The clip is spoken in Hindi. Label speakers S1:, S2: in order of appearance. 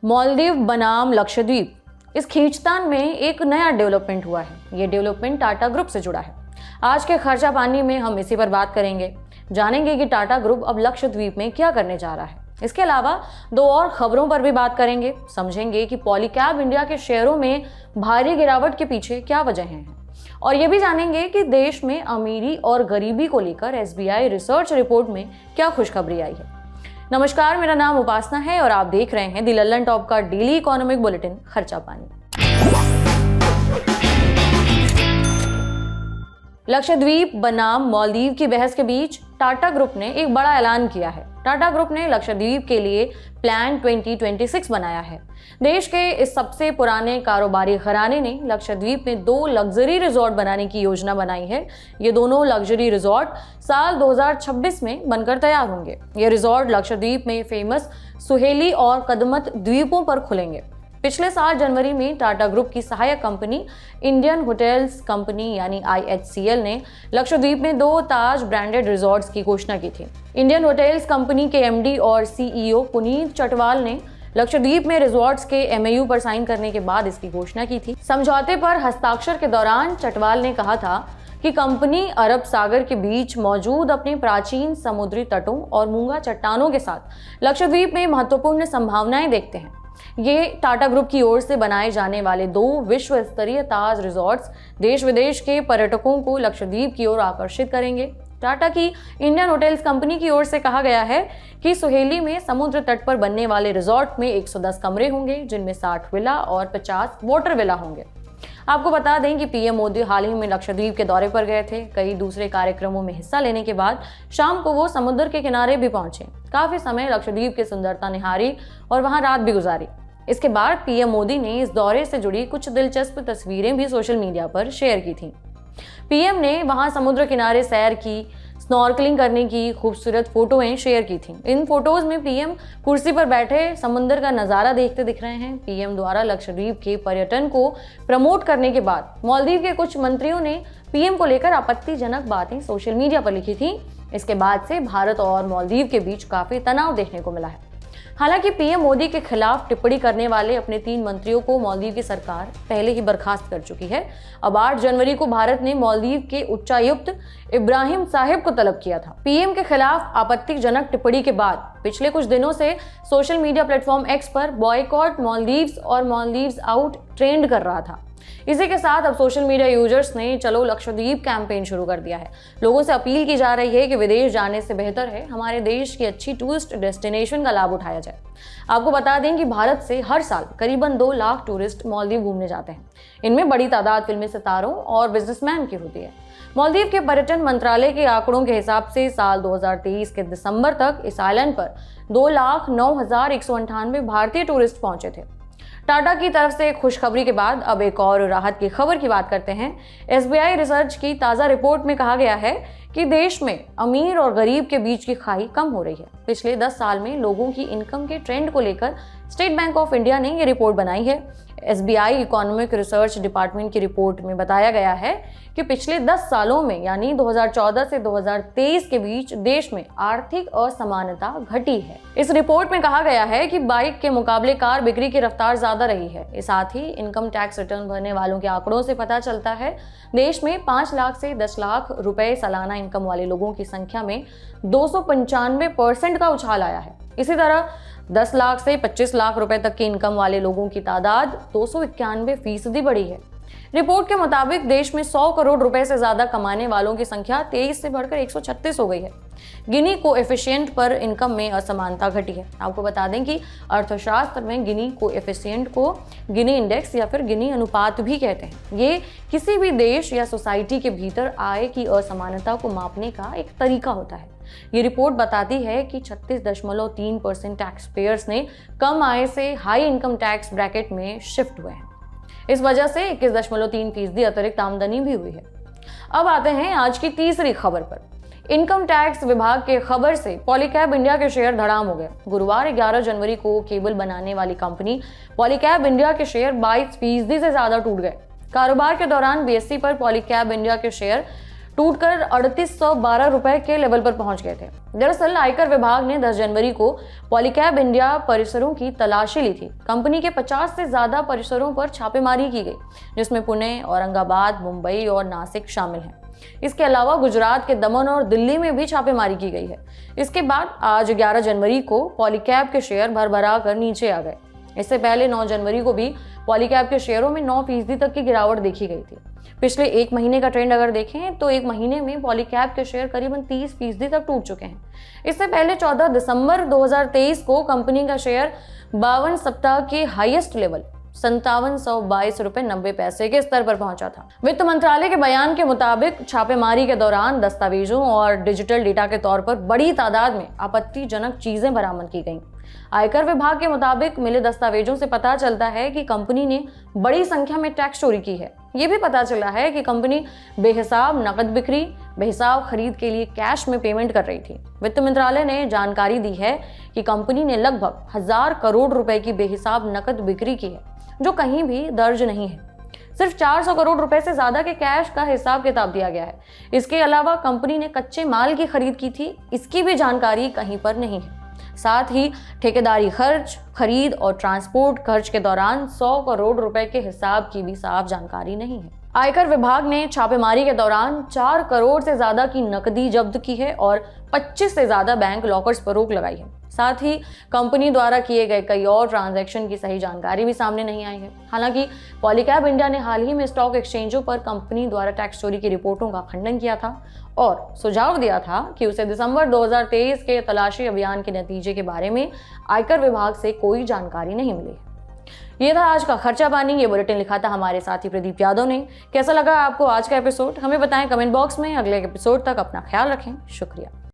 S1: मालदीव बनाम लक्षद्वीप, इस खींचतान में एक नया डेवलपमेंट हुआ है। ये डेवलपमेंट टाटा ग्रुप से जुड़ा है। आज के खर्चा पानी में हम इसी पर बात करेंगे, जानेंगे कि टाटा ग्रुप अब लक्षद्वीप में क्या करने जा रहा है। इसके अलावा दो और खबरों पर भी बात करेंगे, समझेंगे कि पॉलीकैब इंडिया के शेयरों में भारी गिरावट के पीछे क्या वजहें हैं, और ये भी जानेंगे कि देश में अमीरी और गरीबी को लेकर एसबीआई रिसर्च रिपोर्ट में क्या खुशखबरी आई है। नमस्कार, मेरा नाम उपासना है और आप देख रहे हैं द लल्लन टॉप का डेली इकोनॉमिक बुलेटिन खर्चा पानी। लक्षद्वीप बनाम मालदीव की बहस के बीच टाटा ग्रुप ने एक बड़ा ऐलान किया है। टाटा ग्रुप ने लक्षद्वीप के लिए प्लान 2026 बनाया है। देश के इस सबसे पुराने कारोबारी घराने ने लक्षद्वीप में 2 लग्जरी रिजॉर्ट बनाने की योजना बनाई है। ये दोनों लग्जरी रिजॉर्ट साल 2026 में बनकर तैयार होंगे। ये रिजॉर्ट लक्षद्वीप में फेमस सुहेली और कदमत द्वीपों पर खुलेंगे। पिछले साल जनवरी में टाटा ग्रुप की सहायक कंपनी इंडियन होटल्स कंपनी यानी IHCL ने लक्षद्वीप में 2 ताज ब्रांडेड रिजॉर्ट्स की घोषणा की थी। इंडियन होटल्स कंपनी के MD और CEO पुनीत चटवाल ने लक्षद्वीप में रिजॉर्ट्स के MOU पर साइन करने के बाद इसकी घोषणा की थी। समझौते पर हस्ताक्षर के दौरान चटवाल ने कहा था कि कंपनी अरब सागर के बीच मौजूद अपने प्राचीन समुद्री तटों और मूंगा चट्टानों के साथ लक्षद्वीप में महत्वपूर्ण संभावनाएं देखते हैं। ये टाटा ग्रुप की ओर से बनाए जाने वाले 2 विश्व स्तरीय ताज रिजॉर्ट्स देश विदेश के पर्यटकों को लक्षद्वीप की ओर आकर्षित करेंगे। टाटा की इंडियन होटल्स कंपनी की ओर से कहा गया है कि सुहेली में समुद्र तट पर बनने वाले रिजॉर्ट में 110 कमरे होंगे, जिनमें 60 विला और 50 वाटर विला होंगे। आपको बता दें कि PM मोदी हाल ही में लक्षद्वीप के दौरे पर गए थे। कई दूसरे कार्यक्रमों में हिस्सा लेने के बाद शाम को वो समुद्र के किनारे भी पहुंचे। काफी समय लक्षद्वीप की सुंदरता निहारी और वहां रात भी गुजारी। इसके बाद PM मोदी ने इस दौरे से जुड़ी कुछ दिलचस्प तस्वीरें भी सोशल मीडिया पर शेयर की थी। PM ने वहां समुद्र किनारे सैर की, स्नॉर्कलिंग करने की खूबसूरत फोटोएं शेयर की थी। इन फोटोज में PM कुर्सी पर बैठे समुद्र का नजारा देखते दिख रहे हैं। PM द्वारा लक्षद्वीप के पर्यटन को प्रमोट करने के बाद मालदीव के कुछ मंत्रियों ने PM को लेकर आपत्तिजनक बातें सोशल मीडिया पर लिखी थी। इसके बाद से भारत और मालदीव के बीच काफी तनाव देखने को मिला है। हालांकि PM मोदी के खिलाफ टिप्पणी करने वाले अपने 3 मंत्रियों को मालदीव की सरकार पहले ही बर्खास्त कर चुकी है। अब 8 जनवरी को भारत ने मालदीव के उच्चायुक्त इब्राहिम साहिब को तलब किया था। PM के खिलाफ आपत्तिजनक टिप्पणी के बाद पिछले कुछ दिनों से सोशल मीडिया प्लेटफॉर्म X पर बॉयकॉट मालदीव्स और मालदीव्स आउट ट्रेंड कर रहा था। इसी के साथ अब सोशल मीडिया यूजर्स ने चलो लक्षद्वीप कैंपेन शुरू कर दिया है। लोगों से अपील की जा रही है कि विदेश जाने से बेहतर है हमारे देश की अच्छी टूरिस्ट डेस्टिनेशन का लाभ उठाया जाए। आपको बता दें कि भारत से हर साल करीबन 2 लाख टूरिस्ट मालदीव घूमने जाते हैं। इनमें बड़ी तादाद फिल्मी सितारों और बिजनेसमैन की होती है। मालदीव के पर्यटन मंत्रालय के आंकड़ों के हिसाब से साल 2023 के दिसंबर तक इस आइलैंड पर 2,09,198 भारतीय टूरिस्ट पहुंचे थे। टाटा की तरफ से खुशखबरी के बाद अब एक और राहत की खबर की बात करते हैं। SBI रिसर्च की ताज़ा रिपोर्ट में कहा गया है कि देश में अमीर और गरीब के बीच की खाई कम हो रही है। पिछले 10 साल में लोगों की इनकम के ट्रेंड को लेकर स्टेट बैंक ऑफ इंडिया ने ये रिपोर्ट बनाई है। SBI इकोनॉमिक रिसर्च डिपार्टमेंट की रिपोर्ट में बताया गया है कि पिछले 10 सालों में यानी 2014 से 2023 के बीच देश में आर्थिक असमानता घटी है। इस रिपोर्ट में कहा गया है कि बाइक के मुकाबले कार बिक्री की रफ्तार ज्यादा रही है। साथ ही इनकम टैक्स रिटर्न भरने वालों के आंकड़ों से पता चलता है देश में 5 लाख से 10 लाख रुपए सालाना इनकम वाले लोगों की संख्या में 295% का उछाल आया है। इसी तरह 10 लाख से 25 लाख रुपए तक की इनकम वाले लोगों की तादाद 291% बढ़ी है। रिपोर्ट के मुताबिक देश में 100 करोड़ रुपए से ज्यादा कमाने वालों की संख्या 23 से बढ़कर 136 हो गई है। गिनी कोएफिशिएंट पर इनकम में असमानता घटी है। आपको बता दें कि अर्थशास्त्र में गिनी कोएफिशिएंट को गिनी इंडेक्स या फिर गिनी अनुपात भी कहते हैं। ये किसी भी देश या सोसाइटी के भीतर आय की असमानता को मापने का एक तरीका होता है। ये रिपोर्ट बताती है कि 36.3% टैक्स पेयर्स ने कम आय से हाई इनकम टैक्स ब्रैकेट में शिफ्ट हुए हैं। इस वजह से 21.3% अतिरिक्त आमदनी भी हुई है। अब आते हैं आज की तीसरी खबर पर। इनकम टैक्स विभाग के खबर से पॉलीकैब इंडिया के शेयर धड़ाम हो गए। गुरुवार 11 जनवरी को केबल बनाने वाली कंपनी पॉलीकैब इंडिया के शेयर 22% से ज्यादा टूट गए। कारोबार के दौरान BSE पर पॉलीकैब इंडिया के शेयर टूटकर 3812 रुपए के लेवल पर पहुंच गए थे। दरअसल आयकर विभाग ने 10 जनवरी को पॉलीकैब इंडिया परिसरों की तलाशी ली थी। कंपनी के 50 से ज्यादा परिसरों पर छापेमारी की गई, जिसमें पुणे, औरंगाबाद, मुंबई और नासिक शामिल हैं। इसके अलावा गुजरात के दमन और दिल्ली में भी छापेमारी की गई है। इसके बाद आज 11 जनवरी को पॉलीकैब के शेयर भरभरा कर नीचे आ गए। इससे पहले 9 जनवरी को भी पॉलीकैब के शेयरों में 9% तक की गिरावट देखी गई थी। पिछले एक महीने का ट्रेंड अगर देखें तो एक महीने में पॉलीकैब के शेयर करीबन 30% तक टूट चुके हैं। इससे पहले 14 दिसंबर 2023 को कंपनी का शेयर 52 सप्ताह के हाईएस्ट लेवल 5722 रुपए 90 पैसे के स्तर पर पहुंचा था। वित्त मंत्रालय के बयान के मुताबिक छापेमारी के दौरान दस्तावेजों और डिजिटल डेटा के तौर पर बड़ी तादाद में आपत्तिजनक चीजें बरामद की गईं। आयकर विभाग के मुताबिक मिले दस्तावेजों से पता चलता है कि कंपनी ने बड़ी संख्या में टैक्स चोरी की है। ये भी पता चला है कि कंपनी बेहिसाब नकद बिक्री, बेहिसाब खरीद के लिए कैश में पेमेंट कर रही थी। वित्त मंत्रालय ने जानकारी दी है कि कंपनी ने लगभग 1000 करोड़ रुपए की बेहिसाब नकद बिक्री की है, जो कहीं भी दर्ज नहीं है। सिर्फ 400 करोड़ रुपए से ज्यादा के कैश का हिसाब किताब दिया गया है। इसके अलावा कंपनी ने कच्चे माल की खरीद की थी, इसकी भी जानकारी कहीं पर नहीं है। साथ ही ठेकेदारी खर्च, खरीद और ट्रांसपोर्ट खर्च के दौरान 100 करोड़ रुपए के हिसाब की भी साफ जानकारी नहीं है। आयकर विभाग ने छापेमारी के दौरान 4 करोड़ से ज्यादा की नकदी जब्त की है और 25 से ज्यादा बैंक लॉकर्स पर रोक लगाई है। साथ ही कंपनी द्वारा किए गए कई और ट्रांजैक्शन की सही जानकारी भी सामने नहीं आई है। हालांकि पॉलीकैब इंडिया ने हाल ही में स्टॉक एक्सचेंजों पर कंपनी द्वारा टैक्स चोरी की रिपोर्टों का खंडन किया था और सुझाव दिया था कि उसे दिसंबर 2023 के तलाशी अभियान के नतीजे के बारे में आयकर विभाग से कोई जानकारी नहीं मिली है। ये था आज का खर्चा पानी। ये बुलेटिन लिखा था हमारे साथी प्रदीप यादव ने। कैसा लगा आपको आज का एपिसोड, हमें बताएं कमेंट बॉक्स में। अगले एपिसोड तक अपना ख्याल रखें। शुक्रिया।